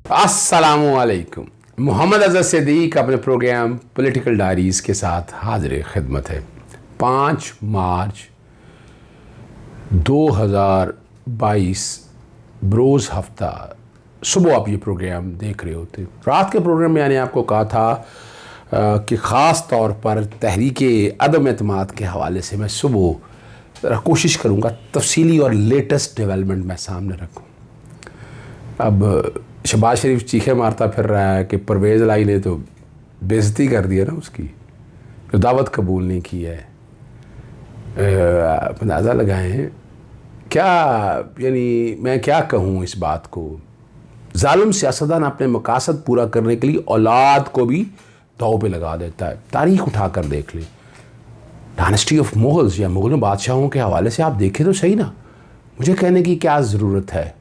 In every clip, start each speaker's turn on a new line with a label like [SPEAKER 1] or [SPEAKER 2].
[SPEAKER 1] अस्सलामुअलैकुम। मोहम्मद अज़हर सिद्दीक अपने programme political diaries के साथ हाजिर खिदमत है। 5 मार्च 2022 बरोज़ हफ्ता सुबह आप ये प्रोग्राम देख रहे होते। रात के प्रोग्राम में मैंने आपको कहा था कि ख़ास तौर पर तहरीक अदम एतमाद के हवाले से मैं सुबह कोशिश करूँगा तफसीली और लेटेस्ट डेवलपमेंट मैं सामने रखूँ। अब शहबाज शरीफ चीखे मारता फिर रहा है कि परवेज़ लाई ने तो बेइज्जती कर दी है ना उसकी, जो दावत कबूल नहीं की है। अंदाज़ा लगाएं क्या, यानी मैं क्या कहूँ इस बात को। जालिम सियासतदान अपने मकासद पूरा करने के लिए औलाद को भी दाव पे लगा देता है। तारीख उठा कर देख लें, डायनेस्टी ऑफ मुगल्स या मुगल बादशाहों के हवाले से आप देखें तो सही ना, मुझे कहने की क्या ज़रूरत है।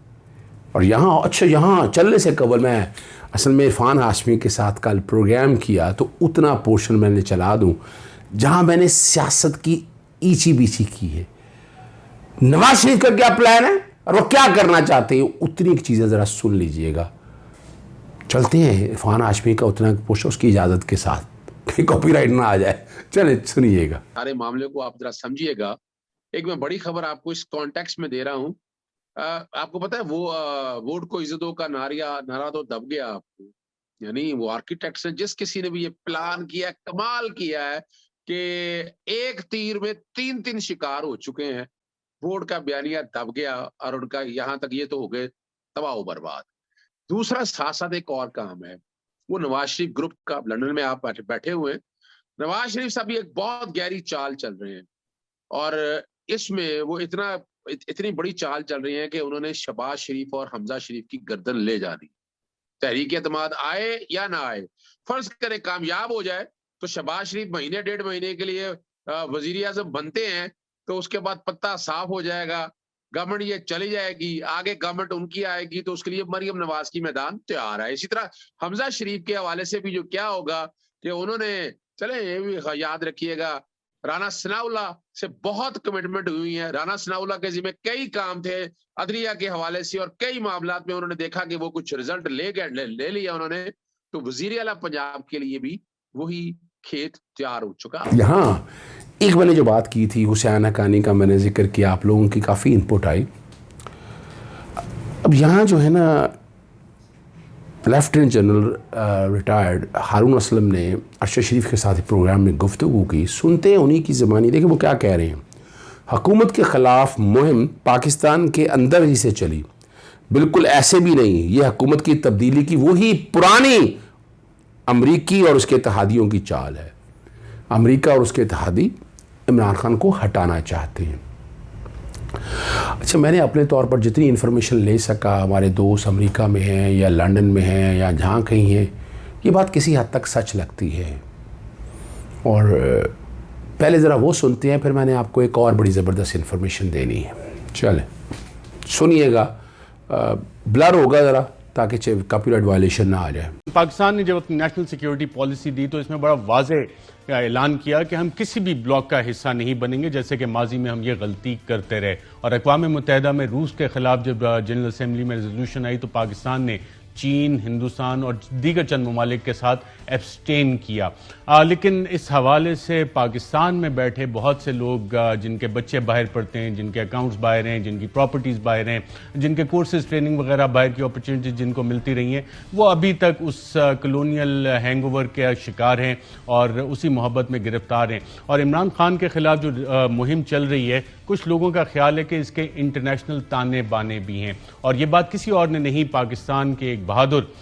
[SPEAKER 1] और यहाँ चलने से कबल मैं असल में इरफान हाशमी के साथ कल प्रोग्राम किया तो उतना पोर्शन मैंने चला दूँ जहाँ मैंने सियासत की ईची बीची की है। नवाज शरीफ का क्या प्लान है और वो क्या करना चाहते हैं, उतनी चीज़ें ज़रा सुन लीजिएगा। चलते हैं इरफान हाशमी का उतना पोर्शन उसकी इजाज़त के साथ, कहीं कॉपीराइट ना आ जाए। चले सुनिएगा।
[SPEAKER 2] सारे मामले को आप जरा समझिएगा। एक मैं बड़ी खबर आपको इस कॉन्टेक्स्ट में दे रहा हूँ। आपको पता है वो वोट को इज्जतों का नारा तो दब गया आपको, यानी वो आर्किटेक्ट्स ने, जिस किसी ने भी ये प्लान किया, कमाल किया है कि एक तीर में 3 शिकार हो चुके हैं। वोट का बयानिया दब गया और उनका यहाँ तक ये तो हो गए तबाह बर्बाद। दूसरा साथ साथ एक और काम है, वो नवाज शरीफ ग्रुप का लंदन में आप बैठे हुए हैं। नवाज शरीफ साहब एक बहुत गहरी चाल चल रहे हैं और इसमें वो इतनी बड़ी चाल चल रही है कि उन्होंने शहबाज शरीफ और हमजा शरीफ की गर्दन ले जानी। तहरीक एतमाद आए या ना आए, फर्ज करें कामयाब हो जाए तो शहबाज शरीफ महीने 1.5 महीने के लिए वजीर आज़म बनते हैं तो उसके बाद पत्ता साफ हो जाएगा, गवर्नमेंट ये चली जाएगी, आगे गवर्नमेंट उनकी आएगी, तो उसके लिए मरियम नवाज की मैदान तैयार है। इसी तरह हमजा शरीफ के हवाले से भी जो क्या होगा कि उन्होंने, चले ये भी याद रखिएगा, राना सनाउल्लाह से बहुत कमिटमेंट हुई है। राना सनाउल्लाह के जिम्मे कई काम थे अदलिया के हवाले से और कई मामलात में उन्होंने देखा कि वो कुछ रिजल्ट ले लिया उन्होंने, तो वजीर आला पंजाब के लिए भी वही खेत तैयार हो चुका।
[SPEAKER 1] यहाँ एक मैंने जो बात की थी हुसैन हक्कानी का मैंने जिक्र किया, आप लोगों की काफ़ी इनपुट आई। अब यहाँ जो है ना, लेफ्टिनेंट जनरल रिटायर्ड हारून असलम ने अरशद शरीफ के साथ प्रोग्राम में गुफ्तगू की। सुनते हैं उन्हीं की ज़बानी, देखिए वो क्या कह रहे हैं। हुकूमत के ख़िलाफ़ मुहिम पाकिस्तान के अंदर ही से चली, बिल्कुल ऐसे भी नहीं। ये हुकूमत की तब्दीली की वही पुरानी अमरीकी और उसके इत्तेहादियों की चाल है। अमरीका और उसके इत्तेहादी इमरान खान को हटाना चाहते हैं। अच्छा, मैंने अपने तौर पर जितनी इन्फॉर्मेशन ले सका, हमारे दोस्त अमेरिका में हैं या लंदन में हैं या जहाँ कहीं हैं, ये बात किसी हद तक सच लगती है। और पहले ज़रा वो सुनते हैं, फिर मैंने आपको एक और बड़ी ज़बरदस्त इन्फॉर्मेशन देनी है। चले सुनिएगा, ब्लर होगा ज़रा ताकि कॉपीराइट वायलेशन ना आ जाए।
[SPEAKER 3] पाकिस्तान ने जब अपनी नेशनल सिक्योरिटी पॉलिसी दी तो इसमें बड़ा वाज़ेह ऐलान किया कि हम किसी भी ब्लॉक का हिस्सा नहीं बनेंगे, जैसे कि माजी में हम ये गलती करते रहे। और अक़वाम मुत्तहिदा में रूस के खिलाफ जब जनरल असेंबली में रेजोल्यूशन आई तो पाकिस्तान ने चीन, हिंदुस्तान और दीगर चंद ममालिक के साथ एब्सटेन किया। लेकिन इस हवाले से पाकिस्तान में बैठे बहुत से लोग जिनके बच्चे बाहर पढ़ते हैं, जिनके अकाउंट्स बाहर हैं, जिनकी प्रॉपर्टीज़ बाहर हैं, जिनके कोर्सेज ट्रेनिंग वगैरह बाहर की अपॉर्चुनिटीज जिनको मिलती रही हैं, वो अभी तक उस कलोनियल हैंगओवर के शिकार हैं और उसी मोहब्बत में गिरफ्तार हैं। और इमरान खान के खिलाफ जो मुहिम चल रही है, कुछ लोगों का ख्याल है कि इसके इंटरनेशनल ताने बाने भी हैं। और ये बात किसी और ने नहीं, पाकिस्तान के एक बहादुर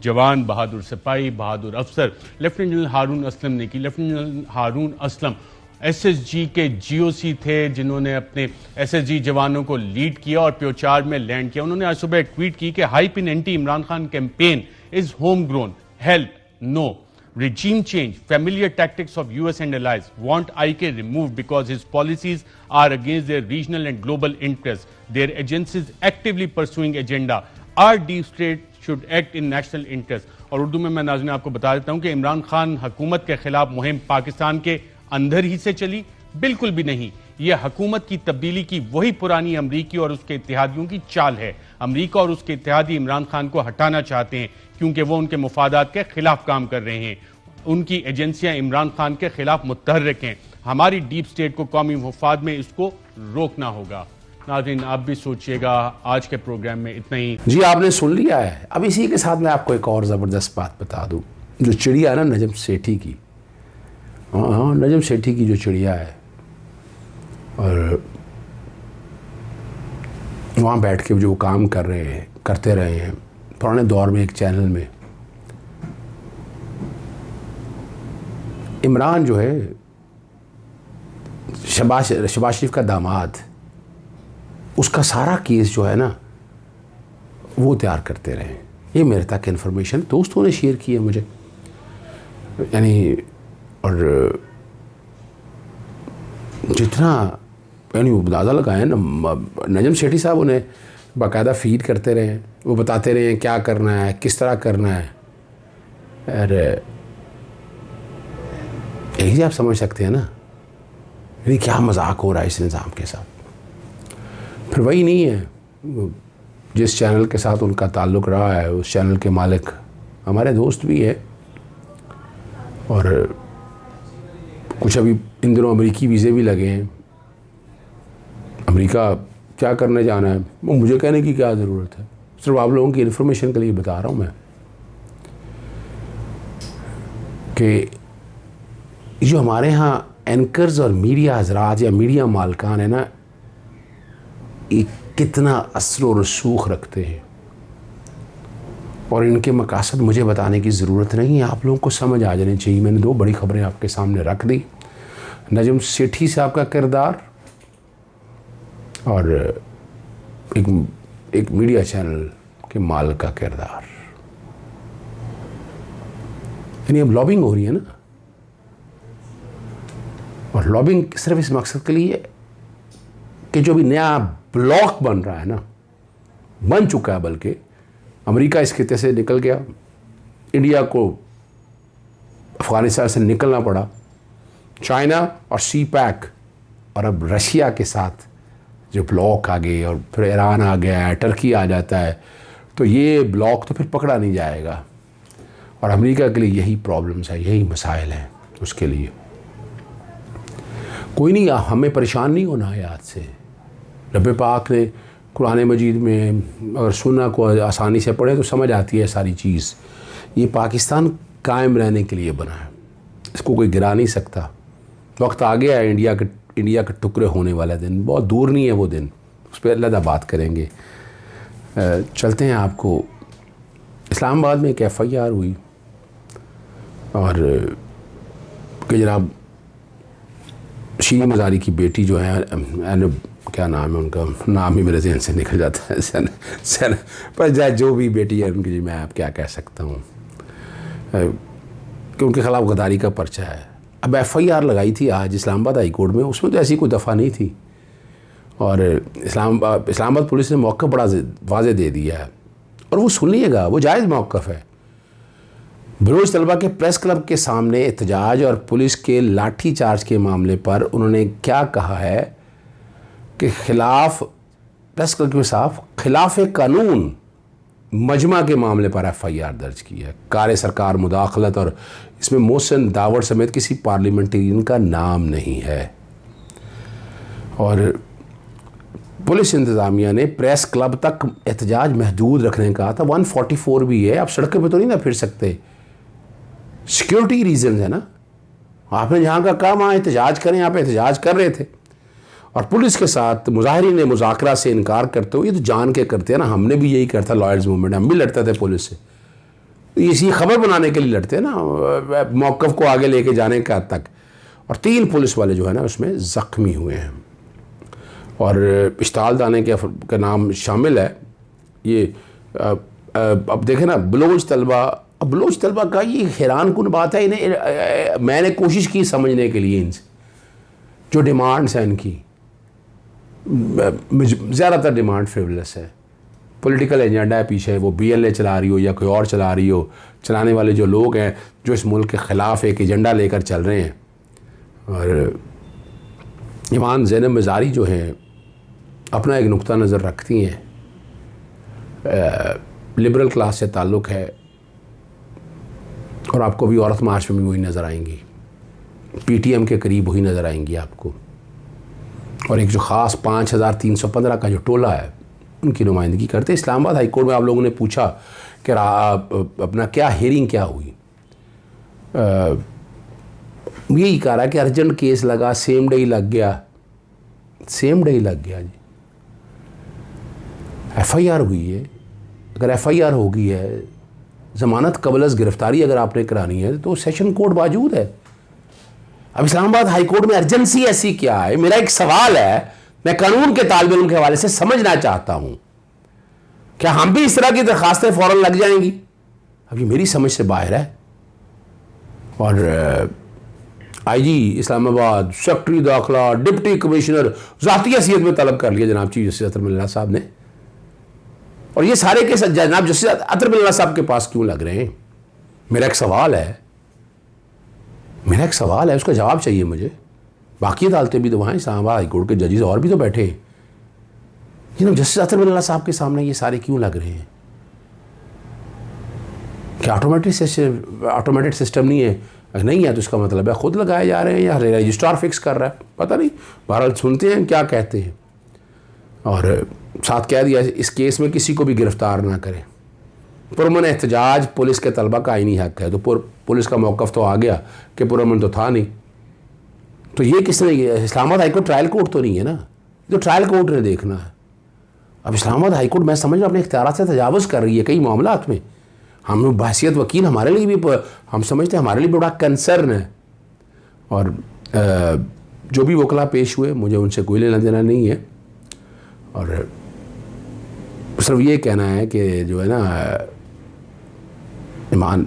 [SPEAKER 3] जवान, बहादुर सिपाही, बहादुर अफसर लेफ्टिनेंट जनरल हारून असलम ने की। लेफ्टिनेंट जनरल हारून असलम एसएसजी के जीओसी थे, जिन्होंने अपने एसएसजी जवानों को लीड किया और प्योचार में लैंड किया। उन्होंने आज सुबह एक ट्वीट की कि hype in anti Imran Khan campaign is home grown, help no, regime change, familiar tactics of US and allies, want IK removed because his policies are against their regional and global interests. Their agencies actively pursuing agenda. Our deep state should act in national interest. और उर्दू में मैं नाज़रीन आपको बता देता हूं कि इमरान खान हुकूमत के खिलाफ मुहिम पाकिस्तान के अंदर ही से चली, बिल्कुल भी नहीं। ये हुकूमत की तब्दीली की वही पुरानी अमरीकी और उसके इत्तेहादियों की चाल है। अमरीका और उसके इत्तेहादी इमरान खान को हटाना चाहते हैं क्योंकि वो उनके मुफादात के खिलाफ काम कर रहे हैं। उनकी एजेंसियां इमरान खान के खिलाफ मुतहर्रिक हैं। हमारी डीप स्टेट को कौमी मुफाद में इसको रोकना होगा। नाज़रीन, आप भी सोचिएगा। आज के प्रोग्राम में इतना ही।
[SPEAKER 1] जी, आपने सुन लिया है। अब इसी के साथ मैं आपको एक और ज़बरदस्त बात बता दूं। जो चिड़िया है ना नजम सेठी की, हाँ, नजम सेठी की जो चिड़िया है, और वहाँ बैठ के जो काम करते रहे हैं पुराने दौर में एक चैनल में, इमरान जो है शहबाज शरीफ का दामाद, उसका सारा केस जो है ना वो तैयार करते रहे। ये मेरे तक इन्फॉर्मेशन दोस्तों ने शेयर की है मुझे, यानी और जितना यानी अंदाज़ा लगाए ना, नजम सेठी साहब उन्हें बाकायदा फीड करते रहे, वो बताते रहे हैं क्या करना है, किस तरह करना है। अरे यही आप समझ सकते हैं ना, यानी क्या मजाक हो रहा है इस निज़ाम के साथ। फिर वही नहीं है जिस चैनल के साथ उनका ताल्लुक़ रहा है, उस चैनल के मालिक हमारे दोस्त भी है, और कुछ अभी इन दिनों अमेरिकी वीज़े भी लगे हैं। अमेरिका क्या करने जाना है वो मुझे कहने की क्या ज़रूरत है, सिर्फ आप लोगों की इन्फॉर्मेशन के लिए बता रहा हूँ मैं कि जो हमारे यहाँ एंकर्स और मीडिया हजरात या मीडिया मालकान है ना, ये कितना असर और रसूख रखते हैं, और इनके मकासद मुझे बताने की ज़रूरत नहीं है, आप लोगों को समझ आ जानी चाहिए। मैंने दो बड़ी खबरें आपके सामने रख दी, नजम सेठी साहब का किरदार और एक मीडिया चैनल के मालिक का किरदार। यानी अब लॉबिंग हो रही है ना, और लॉबिंग सिर्फ इस मकसद के लिए कि जो भी नया ब्लॉक बन रहा है ना, बन चुका है, बल्कि अमेरिका इस खिते से निकल गया, इंडिया को अफ़गानिस्तान से निकलना पड़ा, चाइना और सी पैक, और अब रशिया के साथ जो ब्लॉक आ गए, और फिर ईरान आ गया है, टर्की आ जाता है, तो ये ब्लॉक तो फिर पकड़ा नहीं जाएगा। और अमेरिका के लिए यही प्रॉब्लम्स है, यही मसाइल हैं उसके लिए। कोई नहीं, हमें परेशान नहीं होना है आज से। रब पाक ने कुरान मजीद में अगर सुन्ना को आसानी से पढ़े तो समझ आती है सारी चीज़। ये पाकिस्तान कायम रहने के लिए बना है, इसको कोई गिरा नहीं सकता। वक्त आ गया है, इंडिया के टुकड़े होने वाला दिन बहुत दूर नहीं है, वो दिन उस पर अलग बात करेंगे। चलते हैं, आपको इस्लामाबाद में एक FIR हुई, और कि जनाब शीर मज़ारी की बेटी जो है, क्या नाम है उनका, नाम ही मेरे जहन से निकल जाता है, सन पर जो भी बेटी है उनकी, मैं आप क्या कह सकता हूँ कि उनके ख़िलाफ़ गद्दारी का पर्चा है। अब FIR लगाई थी आज इस्लामाबाद हाई कोर्ट में, उसमें तो ऐसी कोई दफ़ा नहीं थी, और इस्लामाबाद पुलिस ने मौक़िफ़ बड़ा वाज़े दे दिया है, और वो सुनिएगा, वो जायज़ मौक़िफ़ है। बलोच तलबा के प्रेस क्लब के सामने एहतजाज और पुलिस के लाठी चार्ज के मामले पर उन्होंने क्या कहा है कि प्रेस क्लब के साथ खिलाफ कानून मजमा के मामले पर FIR दर्ज की है। कार सरकार मुदाखलत, और इसमें मोहसिन दावड़ समेत किसी पार्लियामेंटेरियन का नाम नहीं है। और पुलिस इंतज़ामिया ने प्रेस क्लब तक एहतजाज महदूद रखने का था। 144 भी है, आप सड़कों पे तो नहीं ना फिर सकते, सिक्योरिटी रीजन है ना। आपने जहाँ का काम वहाँ एहतजाज करें, यहाँ पे एहतजाज कर रहे थे, और पुलिस के साथ मुजाहिरीन ने मुज़ाकरा से इनकार करते हुए, ये तो जान के करते हैं ना, हमने भी यही करता, लॉयर्स मूवमेंट हम भी लड़ते थे पुलिस से, इसी खबर बनाने के लिए लड़ते हैं ना, मौक़िफ़ को आगे लेके जाने का तक। और 3 पुलिस वाले जो है ना उसमें ज़ख्मी हुए हैं, और इश्ताल दाने के नाम शामिल है। ये अब देखें ना, बलोच तलबा का ये हैरान कुन बात है। इन्हें मैंने कोशिश की समझने के लिए, इनसे जो डिमांड्स हैं इनकी, ज़्यादातर डिमांड फ्रिवलेस है, पॉलिटिकल एजेंडा है पीछे, वो BLA चला रही हो या कोई और चला रही हो। चलाने वाले जो लोग हैं जो इस मुल्क के ख़िलाफ़ एक एजेंडा लेकर चल रहे हैं, और ईमान ज़ैनब मज़ारी जो हैं अपना एक नुक्ता नज़र रखती हैं, लिबरल क्लास से ताल्लुक़ है और आपको भी औरत मार्च में भी वही नज़र आएंगी, PTM के करीब वही नज़र आएंगी आपको। और एक जो ख़ास 5315 का जो टोला है उनकी नुमाइंदगी करते। इस्लामाबाद हाई कोर्ट में आप लोगों ने पूछा कि अपना क्या हेयरिंग क्या हुई, यही कह रहा कि अर्जेंट केस लगा, सेम डे ही लग गया, सेम डे ही लग गया जी। FIR हुई है, अगर FIR हो गई है, ज़मानत कबल गिरफ्तारी अगर आपने करानी है तो सेशन कोर्ट मौजूद है। अब इस्लामाबाद हाई कोर्ट में अर्जेंसी ऐसी क्या है? मेरा एक सवाल है, मैं कानून के तालिब इल्म के हवाले से समझना चाहता हूं, क्या हम भी इस तरह की दरखास्तें फ़ौरन लग जाएंगी? अब ये मेरी समझ से बाहर है। और IG इस्लामाबाद, सेक्रेटरी दाखिला, डिप्टी कमिश्नर ज़ाती हैसियत में तलब कर लिया जनाब चीफ जस्टिस अतर मिल्ला साहब ने। और ये सारे केस जनाब जस्टिस अतर मिल्ला साहब के पास क्यों लग रहे हैं? मेरा एक सवाल है, उसका जवाब चाहिए मुझे। बाकी अदालतें भी तो वहाँ, इस्लामाबाद हाई कोर्ट के जजेस और भी तो बैठे हैं, जनाब जस्टिस अतर मिल्ला साहब के सामने ये सारे क्यों लग रहे हैं? क्या ऑटोमेटिक सिस्टम नहीं है? नहीं है तो इसका मतलब है खुद लगाए जा रहे हैं या रजिस्ट्रार फिक्स कर रहा है, पता नहीं। बहरहाल सुनते हैं क्या कहते हैं। और साथ कह दिया इस केस में किसी को भी गिरफ्तार ना करें। पुरअमन एहतजाज पुलिस के तलबा का आईनी हक है, तो पुलिस का मौक़िफ़ तो आ गया कि पुरअमन तो था नहीं। तो ये किसने, Islamabad high court trial court तो नहीं है ना, तो ट्रायल कोर्ट ने देखना है। अब इस्लामाबाद हाई कोर्ट मैं समझ रहा अपने इख्तियारात से तजावुज़ कर रही है कई मामलात में। हम बहसियत वकील हमारे लिए भी, हम समझते हैं हमारे लिए बड़ा कंसर्न है। और जो भी वकला पेश हुए मुझे उनसे कोई लेना देना नहीं है, और सिर्फ ये कहना है कि जो है ना ईमान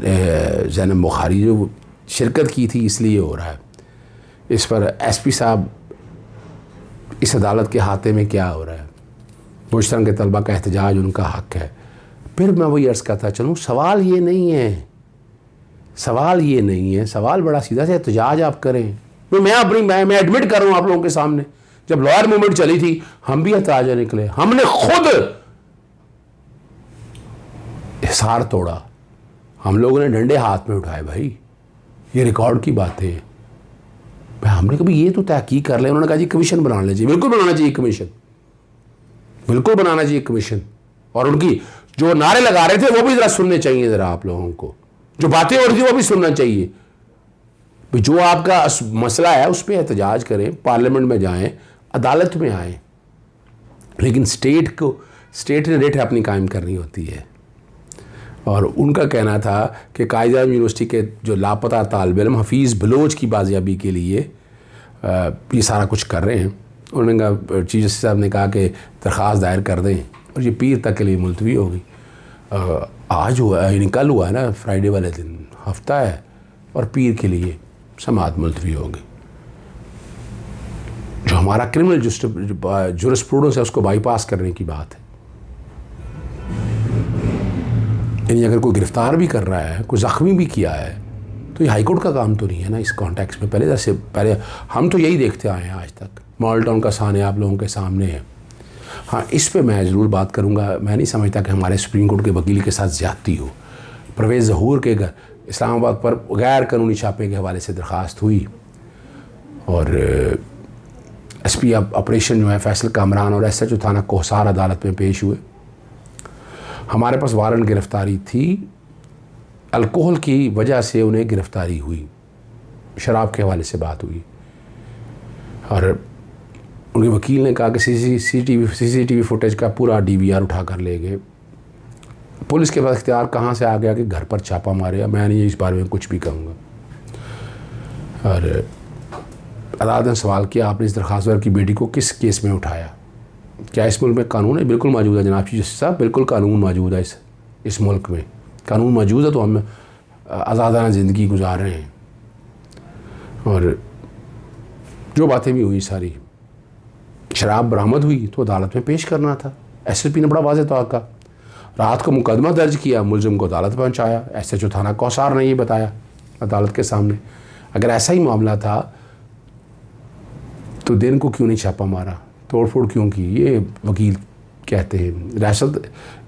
[SPEAKER 1] ज़ैनब बुखारी जो शिरकत की थी इसलिए हो रहा है। इस पर SP साहब इस अदालत के हाथे में क्या हो रहा है? मुश्तरक के तलबा का एहतजाज उनका हक है। फिर मैं वही अर्ज़ करता चलूँ, सवाल ये नहीं है, सवाल बड़ा सीधा से एहतजाज आप करें। मैं एडमिट कर रहा हूँ आप लोगों के सामने, जब लॉयर मूवमेंट चली थी हम भी एहतजाज निकले, हमने खुद हिसार तोड़ा, हम लोगों ने डंडे हाथ में उठाए। भाई ये रिकॉर्ड की बातें हैं। भाई हमने कभी ये तो तहकीक कर ले, उन्होंने कहा जी कमीशन बनाना चाहिए, बिल्कुल बनाना चाहिए कमीशन, बिल्कुल बनाना चाहिए कमीशन। और उनकी जो नारे लगा रहे थे वो भी ज़रा सुनने चाहिए, ज़रा आप लोगों को जो बातें हो रही थी वो भी सुनना चाहिए। भाई जो आपका मसला है उस पर एहतजाज करें, पार्लियामेंट में जाएं, अदालत में आएँ, लेकिन स्टेट ने रेट अपनी कायम करनी होती है। और उनका कहना था कि कायदा यूनिवर्सिटी के जो लापता तालिब इल्म हफीज़ बलोच की बाजियाबी के लिए ये सारा कुछ कर रहे हैं। उन्होंने कहा, चीफ जस्टिस साहब ने कहा कि दरख्वास्त दायर कर दें, और ये पीर तक के लिए मुलतवी हो गई। आज हुआ यानी कल हुआ है ना, फ्राइडे वाले दिन हफ्ता है, और पीर के लिए समाअत मुलतवी हो गई। जो हमारा क्रिमिनल जुरिस्प्रूडेंस है उसको बाईपास करने की बात है। यानी अगर कोई गिरफ्तार भी कर रहा है, कोई ज़ख्मी भी किया है, तो ये हाईकोर्ट का काम तो नहीं है ना इस कॉन्टेक्स्ट में। पहले हम तो यही देखते आए हैं आज तक। मॉडल टाउन का साने आप लोगों के सामने है। हाँ, इस पे मैं ज़रूर बात करूँगा। मैं नहीं समझता कि हमारे सुप्रीम कोर्ट के वकील के साथ ज़्यादती हो। परवेज़ ज़हूर के घर इस्लामाबाद पर गैर कानूनी छापे के हवाले से दरख्वास्त हुई, और SP ऑपरेशन जो है फैसल कामरान और SHO थाना कोहसार अदालत में पेश हुए। हमारे पास वारंट गिरफ्तारी थी, अल्कोहल की वजह से उन्हें गिरफ्तारी हुई, शराब के हवाले से बात हुई। और उनके वकील ने कहा कि CCTV फुटेज का पूरा DVR उठा कर ले गए। पुलिस के पास इख्तियार कहाँ से आ गया कि घर पर छापा मारे? मैं नहीं इस बारे में कुछ भी कहूँगा। और अदालत ने सवाल किया, आपने इस दरख्वास्त की बेटी को किस केस में उठाया? क्या इस मुल्क में कानून है? बिल्कुल मौजूद है जनाब चीफ जस्टिस साहब, बिल्कुल कानून मौजूद है इस मुल्क में। कानून मौजूद है तो हम आज़ादाना ज़िंदगी गुजार रहे हैं। और जो बातें भी हुई सारी, शराब बरामद हुई तो अदालत में पेश करना था। SSP ने बड़ा वाज़ेह तौर कहा, रात को मुकदमा दर्ज किया, मुलजिम को अदालत पहुँचाया। SHO थाना कोहसार ने ये बताया अदालत के सामने। अगर ऐसा ही मामला था तो दिन को क्यों नहीं छापा मारा, तोड़फोड़ क्यों की? ये वकील कहते हैं। रियासत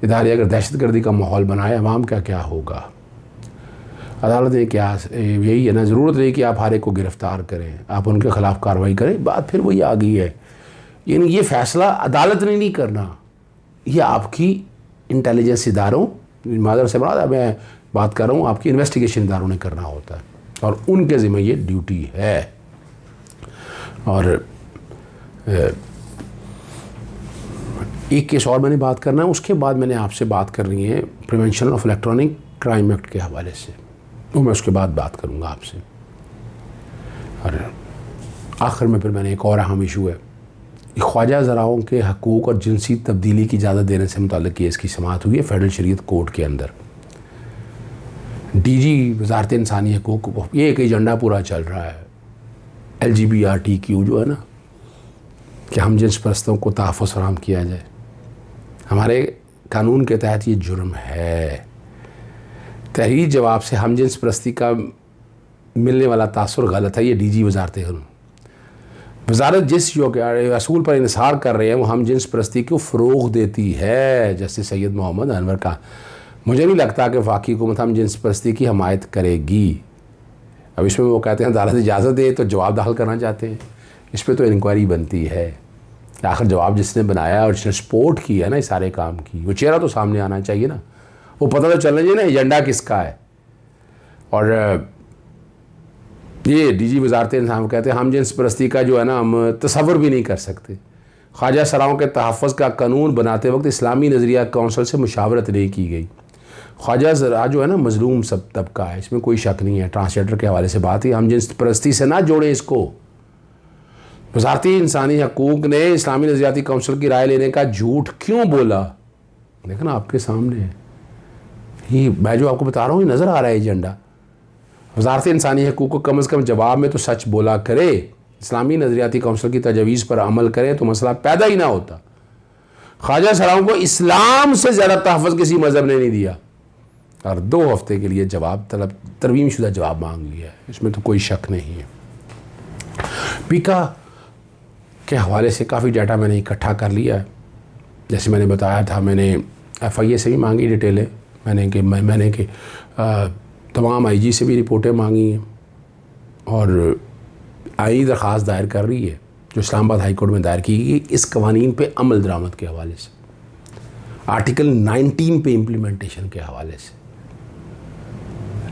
[SPEAKER 1] इदारे अगर दहशतगर्दी का माहौल बनाए, अवाम का क्या होगा? अदालत ने क्या, यही है ना, ज़रूरत नहीं कि आप हर एक को गिरफ़्तार करें, आप उनके ख़िलाफ़ कार्रवाई करें। बात फिर वही आ गई है, यानी ये फ़ैसला अदालत ने नहीं करना, ये आपकी इंटेलिजेंस इदारों, मादर से बड़ा मैं बात कर रहा हूँ, आपकी इन्वेस्टिगेशन इदारों ने करना होता है और उनके ज़िम्मे ये ड्यूटी है। और एक केस और मैंने बात करना है, उसके बाद मैंने आपसे बात करनी है prevention of electronic crime act के हवाले से, तो मैं उसके बाद बात करूँगा आपसे। और आखिर में फिर मैंने एक और अहम इशू है, ख्वाजा ज़राओं के हकूक़ और जिनसी तब्दीली की इजाज़त देने से मुताल्लिक़ केस की समाअत हुई है फेडरल शरीयत कोर्ट के अंदर। DG वज़ारत इंसानी हकूक़, ये एक एजेंडा पूरा चल रहा है LGBTQ जो है ना, कि हम जिन्स परस्तों को तहफ़्फ़ुज़ फराहम किया जाए। हमारे कानून के तहत ये जुर्म है। तहरीर जवाब से हम जिन्स परस्ती का मिलने वाला तासुर गलत है, ये DG वज़ारत जिस असूल पर इंसार कर रहे हैं वो हम जिन्स परस्ती को फ़रोग़ देती है। जस्टिस सैयद मोहम्मद अनवर का, मुझे नहीं लगता कि वफ़ाक़ी हुकूमत हम जिन्स परस्ती की हमायत करेगी। अब इसमें वो कहते हैं अदालत इजाज़त दे, तो जवाब दाखिल करना चाहते हैं, इस पर तो इंक्वायरी बनती है। आखिर जवाब जिसने बनाया और जिसने सपोर्ट की है ना इस सारे काम की, वो चेहरा तो सामने आना चाहिए ना, वो पता तो चलना चाहिए ना एजेंडा किसका है। और ये DG वज़ारत इंसान कहते हैं हम जिन्स परस्ती का जो है ना हम तसव्वुर भी नहीं कर सकते। ख्वाजा सराओं के तहफ़्फ़ुज़ का कानून बनाते वक्त इस्लामी नज़रिया कौंसिल से मुशावरत नहीं की गई। ख्वाजा ज़रा जो है ना मज़लूम सब तबका है, इसमें कोई शक नहीं है। ट्रांसजेंडर के हवाले से बात है, हम जिन्स परस्ती से ना जोड़ें इसको। वज़ारती इंसानी हकूक़ ने इस्लामी नज़रियाती कौंसिल की राय लेने का झूठ क्यों बोला? देखो ना आपके सामने है, ये मैं जो आपको बता रहा हूँ ये नज़र आ रहा है एजेंडा। वज़ारत इंसानी हकूक़ को कम अज़ कम जवाब में तो सच बोला करे, इस्लामी नज़रियाती कौंसिल की तजवीज़ पर अमल करे तो मसला पैदा ही ना होता। ख्वाजा सराओं को इस्लाम से ज़्यादा तहफ़्फ़ुज़ किसी मज़हब ने नहीं दिया और 2 हफ्ते के लिए जवाब तलब तरमीम शुदा जवाब मांग लिया है, इसमें तो कोई शक नहीं है। पीका के हवाले से काफ़ी डाटा मैंने इकट्ठा कर लिया है। जैसे मैंने बताया था, मैंने FIA से भी मांगी डिटेलें, मैंने कि तमाम IG से भी रिपोर्टें मांगी हैं और आई दरख्वास्त दायर कर रही है जो इस्लामाबाद हाई कोर्ट में दायर की गई इस कवानीन पे अमल दरामद के हवाले से, आर्टिकल 19 पे इम्प्लीमेंटेशन के हवाले से,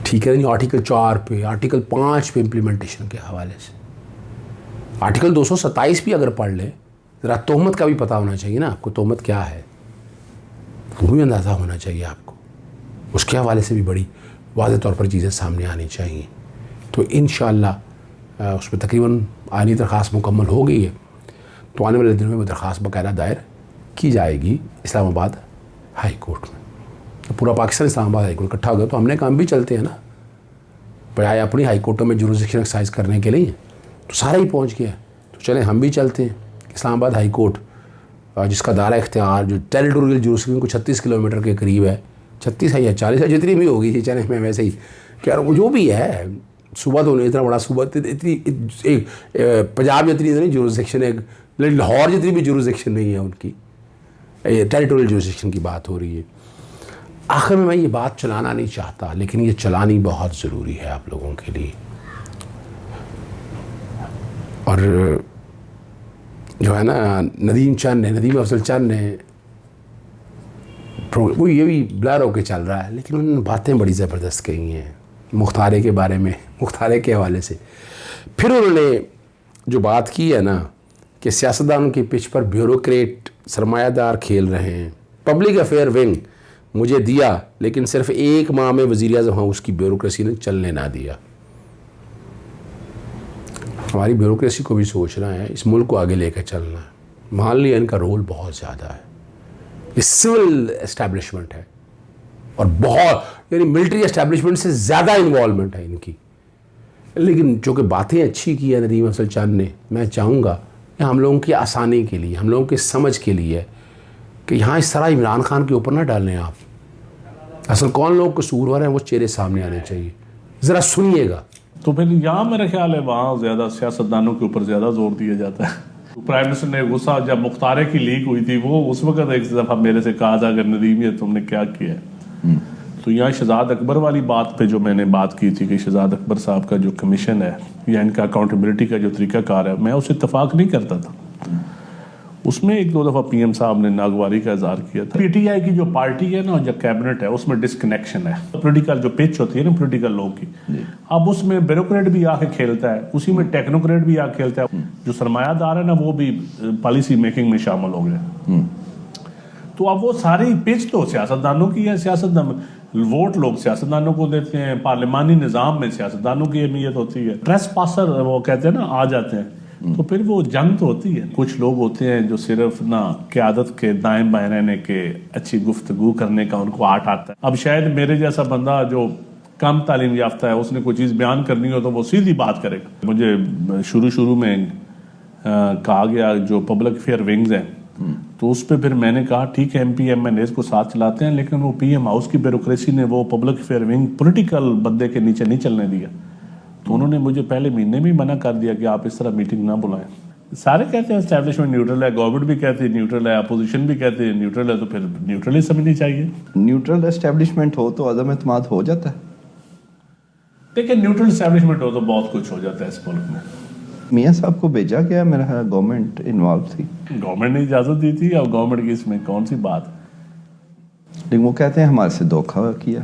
[SPEAKER 1] ठीक है नहीं, आर्टिकल 4 पे, आर्टिकल 5 पे इम्प्लीमेंटेशन के हवाले से, आर्टिकल 227 भी अगर पढ़ ले, ज़रा तोहमत का भी पता होना चाहिए ना आपको, तोहमत क्या है वो भी अंदाज़ा होना चाहिए आपको, उसके हवाले से भी बड़ी वाज़ेह तौर पर चीज़ें सामने आनी चाहिए। तो इंशाअल्लाह उसमें तकरीबन आनी दरख्वास्त मुकम्मल हो गई है, तो आने वाले दिनों में वो दरख्वास्त बाकायदा दायर की जाएगी इस्लामाबाद हाई कोर्ट में। तो पूरा पाकिस्तान इस्लामाबाद हाई कोर्ट इकट्ठा हो गया तो हमने काम भी चलते हैं ना, बजाय अपनी हाई कोर्टों में जुरिसडिक्शन एक्सरसाइज करने के लिए तो सारा ही पहुंच गया, तो चलें हम भी चलते हैं इस्लामाबाद हाई कोर्ट, जिसका दायरा इख्तियार जो टेरिटोरियल जुरिसडिक्शन को 36 किलोमीटर के करीब है, 36 है या 40 है, जितनी भी होगी, चलें मैं वैसे ही कह रहा हूँ, जो भी है सूबा तो नहीं, इतना बड़ा सूबा, इतनी एक पंजाब जितनी नहीं जुरिसडिक्शन है, लाहौर जितनी भी जुरिसडिक्शन नहीं है उनकी, टेरिटोरियल जुरिसडिक्शन की बात हो रही है। आखिर में मैं ये बात चलाना नहीं चाहता, लेकिन ये चलानी बहुत ज़रूरी है आप लोगों के लिए। और जो है ना नदीम अफजल चंद ने वो ये भी ब्लर होकर चल रहा है, लेकिन उन्होंने बातें बड़ी ज़बरदस्त कही हैं मुख्तारे के बारे में, मुख्तारे के हवाले से। फिर उन्होंने जो बात की है ना कि सियासतदानों की पिच पर ब्यूरोक्रेट सरमायादार खेल रहे हैं, पब्लिक अफेयर विंग मुझे दिया लेकिन सिर्फ 1 माह में वज़ीर-ए-आज़म हाउस की ब्यूरोक्रेसी ने चलने ना दिया। हमारी ब्यूरोक्रेसी को भी सोचना है, इस मुल्क को आगे लेकर चलना है। मान लिया इनका रोल बहुत ज़्यादा है, ये सिविल एस्टैब्लिशमेंट है और बहुत यानी मिलिट्री एस्टैब्लिशमेंट से ज़्यादा इन्वॉल्वमेंट है इनकी, लेकिन जो कि बातें अच्छी की है नदीम अफजल चंद ने, मैं चाहूँगा कि हम लोगों की आसानी के लिए, हम लोगों की समझ के लिए कि यहाँ इस तरह इमरान खान के ऊपर ना डालें आप, असल कौन लोग कसूरवार हैं वो चेहरे सामने आने चाहिए। ज़रा सुनिएगा,
[SPEAKER 4] तो फिर यहाँ मेरा ख्याल है वहाँ ज़्यादा सियासतदानों के ऊपर ज़्यादा जोर दिया जाता है। प्राइम मिनिस्टर ने गुस्सा जब मुख्तारे की लीक हुई थी, वो उस वक्त एक दफ़ा मेरे से कहा था अगर नदीम ये तुमने क्या किया है। तो यहाँ शहजाद अकबर वाली बात पे जो मैंने बात की थी कि शहजाद अकबर साहब का जो कमीशन है या इनका अकाउंटेबिलिटी का जो तरीकाकार है, मैं उससे इत्तफाक नहीं करता था। उसमें एक दो दफ़ा पीएम साहब ने नागवारी का इजहार किया था। पीटीआई की जो पार्टी है ना, जो कैबिनेट है, उसमें डिसकनेक्शन है। पॉलिटिकल जो पिच होती है ना पॉलिटिकल लोग की, अब उसमें ब्यूरोक्रेट भी आके खेलता है, उसी में टेक्नोक्रेट भी आके खेलता है। जो सरमायादार है ना, वो भी पॉलिसी मेकिंग में शामिल हो गए। तो अब वो सारी पिच तो सियासतदानों की है। सियासतदान वोट लोग सियासतदानों को देते हैं, पार्लिमानी निज़ाम में सियासतदानों की अहमियत होती है। ट्रेस पासर वो कहते हैं ना, आ जाते हैं, तो फिर वो जंग तो होती है। कुछ लोग होते हैं जो सिर्फ ना क़यादत के दाएं बाएं रहने के, अच्छी गुफ्तगू करने का उनको आर्ट आता है। अब शायद मेरे जैसा बंदा जो कम तालीम याफ्ता है, उसने कोई चीज़ बयान करनी हो तो वो सीधी बात करेगा। मुझे शुरू में कहा गया जो पब्लिक अफेयर विंग्स हैं, तो उस पर फिर मैंने कहा ठीक है MP MNAs को साथ चलाते हैं, लेकिन वो PM हाउस की ब्यूरोक्रेसी ने वो पब्लिक अफेयर विंग पॉलिटिकल बंदे के नीचे नहीं चलने दिया। तो उन्होंने मुझे पहले महीने में मना कर दिया कि आप इस तरह मीटिंग ना बुलाएं। सारे कहते हैं एस्टैब्लिशमेंट न्यूट्रल है, गवर्नमेंट भी कहती है न्यूट्रल है, अपोजिशन भी कहती है न्यूट्रल है, तो फिर न्यूट्रल ही समझनी चाहिए।
[SPEAKER 5] न्यूट्रल एस्टैब्लिशमेंट हो तो अदम एतमाद हो जाता है।
[SPEAKER 4] देखिए, न्यूट्रल एस्टैब्लिशमेंट हो तो बहुत कुछ हो जाता है इस मुल्क में।
[SPEAKER 5] मियाँ साहब को भेजा गया, मेरा गवर्नमेंट इन्वॉल्व थी।
[SPEAKER 4] गवर्नमेंट ने इजाज़त दी थी, और गवर्नमेंट की इसमें कौन सी बात।
[SPEAKER 5] लेकिन वो कहते हैं हमारे से धोखा किया।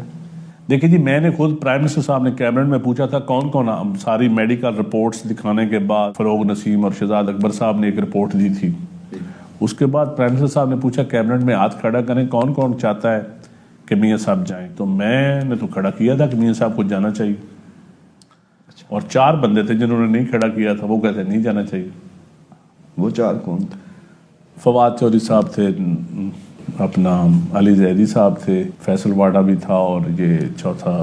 [SPEAKER 4] देखिए जी, मैंने खुद प्राइम मिनिस्टर साहब ने कैबिनेट में पूछा था कौन कौन, सारी मेडिकल रिपोर्ट्स दिखाने के बाद फरोग नसीम और शहजाद अकबर साहब ने एक रिपोर्ट दी थी। उसके बाद प्राइम मिनिस्टर साहब ने पूछा कैबिनेट में हाथ खड़ा करें कौन कौन चाहता है कि मियाँ साहब जाएं। तो मैंने तो खड़ा किया था कि मियाँ साहब को जाना चाहिए, और 4 बंदे थे जिन्होंने नहीं खड़ा किया था, वो कहते नहीं जाना चाहिए।
[SPEAKER 5] वो 4 कौन थे?
[SPEAKER 4] फवाद चौधरी साहब थे, अपना अली जैदी साहब थे, फैसल वाडा भी था, और ये चौथा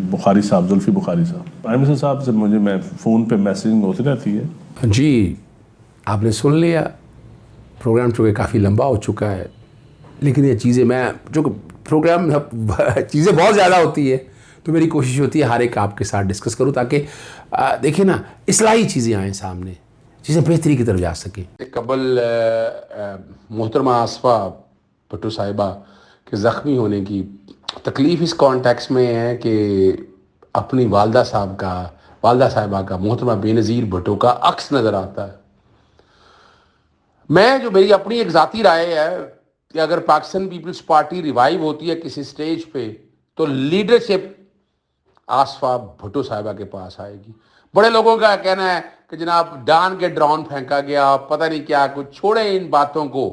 [SPEAKER 4] बुखारी साहब, जुल्फी बुखारी साहब। प्राइम मिनिस्टर साहब से मैं फ़ोन पे मैसेजिंग होती रहती है।
[SPEAKER 1] जी, आपने सुन लिया। प्रोग्राम चूँकि काफ़ी लंबा हो चुका है, लेकिन ये चीज़ें जो प्रोग्राम चीज़ें बहुत ज़्यादा होती है, तो मेरी कोशिश होती है हर एक आपके साथ डिस्कस करूँ, ताकि देखिए ना, इस्लाही चीज़ें आएँ सामने, चीज़ें बेहतरी की तरफ जा सकें। कबल मोहतरमा आसफा भुट्टो साहिबा के ज़ख्मी होने की तकलीफ़ इस कॉन्टेक्स्ट में है कि अपनी वालदा साहिबा का मोहतरमा बेनज़ीर भुट्टो का अक्स नज़र आता है। मेरी अपनी एक ज़ाती राय है कि अगर पाकिस्तान पीपल्स पार्टी रिवाइव होती है किसी स्टेज पे, तो लीडरशिप आसफा भुट्टो साहिबा के पास आएगी। बड़े लोगों का कहना है कि जनाब डान के ड्रोन फेंका गया, पता नहीं क्या कुछ। छोड़े इन बातों को।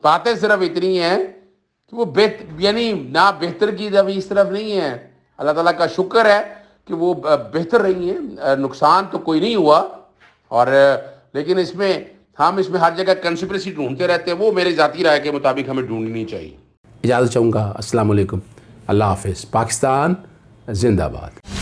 [SPEAKER 1] बातें सिर्फ इतनी हैं कि वो यानी ना बेहतर की अभी इस तरफ नहीं है। अल्लाह ताला का शुक्र है कि वो बेहतर रही हैं, नुकसान तो कोई नहीं हुआ। और लेकिन हम इसमें हर जगह कंस्पिरेसी ढूंढते रहते हैं, वो मेरी ज़ाती राय के मुताबिक हमें ढूंढनी चाहिए। इजाज़त चाहूँगा। अस्सलाम वालेकुम, अल्लाह हाफ़िज़। पाकिस्तान जिंदाबाद।